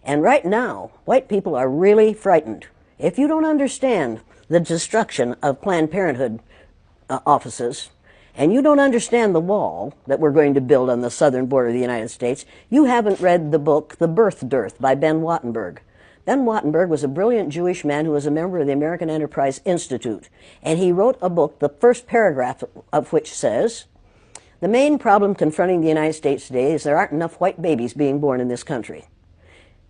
And right now, white people are really frightened. If you don't understand the destruction of Planned Parenthood offices, and you don't understand the wall that we're going to build on the southern border of the United States, you haven't read the book The Birth Dearth by Ben Wattenberg. Ben Wattenberg was a brilliant Jewish man who was a member of the American Enterprise Institute, and he wrote a book, the first paragraph of which says, "The main problem confronting the United States today is there aren't enough white babies being born in this country."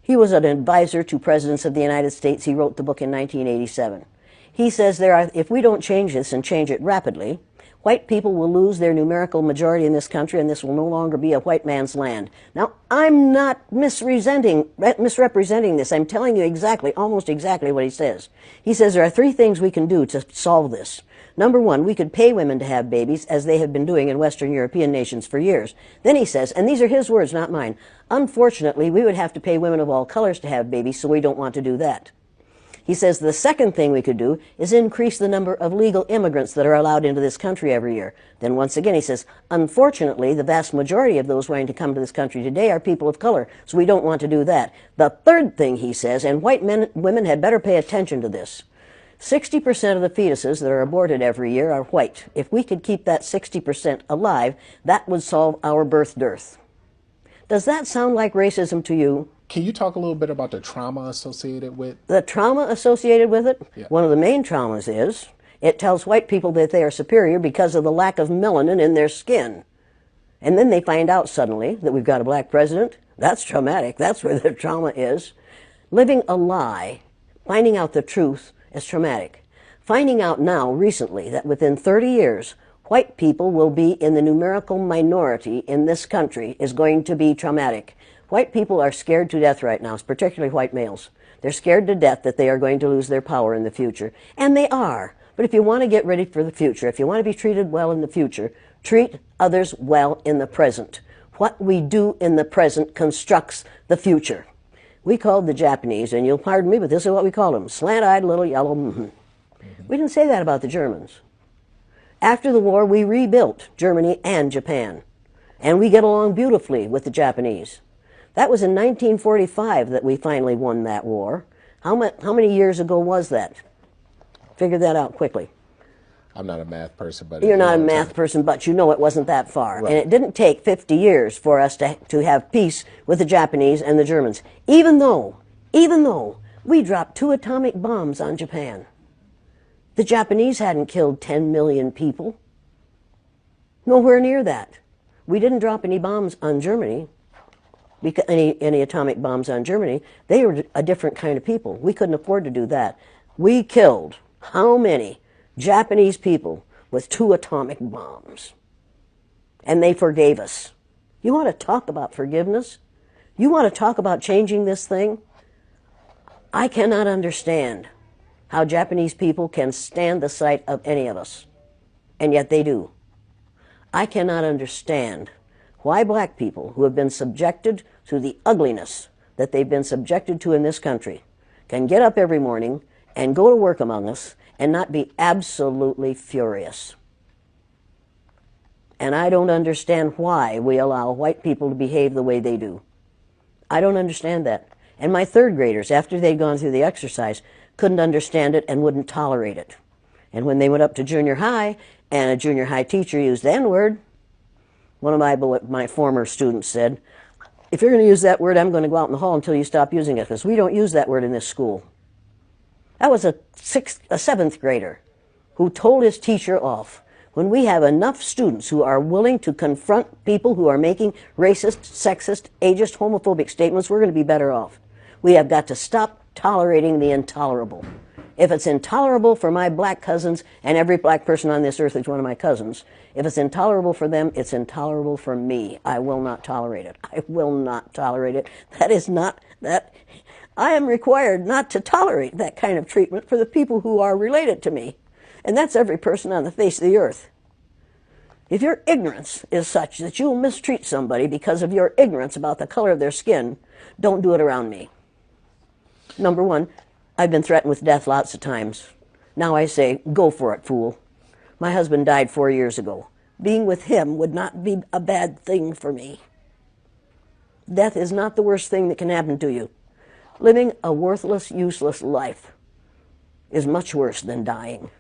He was an advisor to presidents of the United States. He wrote the book in 1987. He says if we don't change this and change it rapidly, white people will lose their numerical majority in this country, and this will no longer be a white man's land. Now, I'm not misrepresenting this. I'm telling you exactly, almost exactly what he says. He says there are three things we can do to solve this. Number one, we could pay women to have babies, as they have been doing in Western European nations for years. Then he says, and these are his words, not mine, unfortunately, we would have to pay women of all colors to have babies, so we don't want to do that. He says the second thing we could do is increase the number of legal immigrants that are allowed into this country every year. Then once again he says, unfortunately, the vast majority of those wanting to come to this country today are people of color, so we don't want to do that. The third thing he says, and white women had better pay attention to this, 60% of the fetuses that are aborted every year are white. If we could keep that 60% alive, that would solve our birth dearth. Does that sound like racism to you? Can you talk a little bit about the trauma associated with? The trauma associated with it? Yeah. One of the main traumas is it tells white people that they are superior because of the lack of melanin in their skin. And then they find out suddenly that we've got a black president. That's traumatic. That's where their trauma is. Living a lie, finding out the truth, is traumatic. Finding out now, recently, that within 30 years, white people will be in the numerical minority in this country is going to be traumatic. White people are scared to death right now, particularly white males. They're scared to death that they are going to lose their power in the future. And they are. But if you want to get ready for the future, if you want to be treated well in the future, treat others well in the present. What we do in the present constructs the future. We called the Japanese, and you'll pardon me, but this is what we called them, slant-eyed little yellow We didn't say that about the Germans. After the war, we rebuilt Germany and Japan. And we get along beautifully with the Japanese. That was in 1945 that we finally won that war. How many years ago was that? Figure that out quickly. I'm not a math person, but... You're not a math person, but you know it wasn't that far. Right. And it didn't take 50 years for us to have peace with the Japanese and the Germans, even though we dropped 2 atomic bombs on Japan. The Japanese hadn't killed 10 million people. Nowhere near that. We didn't drop any bombs on Germany, any atomic bombs on Germany. They were a different kind of people. We couldn't afford to do that. We killed how many Japanese people with 2 atomic bombs? And they forgave us. You want to talk about forgiveness? You want to talk about changing this thing? I cannot understand how Japanese people can stand the sight of any of us, and yet they do. I cannot understand why black people who have been subjected to the ugliness that they've been subjected to in this country can get up every morning and go to work among us and not be absolutely furious. And I don't understand why we allow white people to behave the way they do. I don't understand that. And my third graders, after they'd gone through the exercise, couldn't understand it and wouldn't tolerate it. And when they went up to junior high and a junior high teacher used the N-word, one of my former students said, if you're going to use that word, I'm going to go out in the hall until you stop using it, because we don't use that word in this school. That was a 7th grader who told his teacher off. When we have enough students who are willing to confront people who are making racist, sexist, ageist, homophobic statements, we're going to be better off. We have got to stop tolerating the intolerable. If it's intolerable for my black cousins, and every black person on this earth is one of my cousins, if it's intolerable for them, it's intolerable for me. I will not tolerate it. I will not tolerate it. That is not that. I am required not to tolerate that kind of treatment for the people who are related to me. And that's every person on the face of the earth. If your ignorance is such that you'll mistreat somebody because of your ignorance about the color of their skin, don't do it around me. Number one, I've been threatened with death lots of times. Now I say, go for it, fool. My husband died 4 years ago. Being with him would not be a bad thing for me. Death is not the worst thing that can happen to you. Living a worthless, useless life is much worse than dying.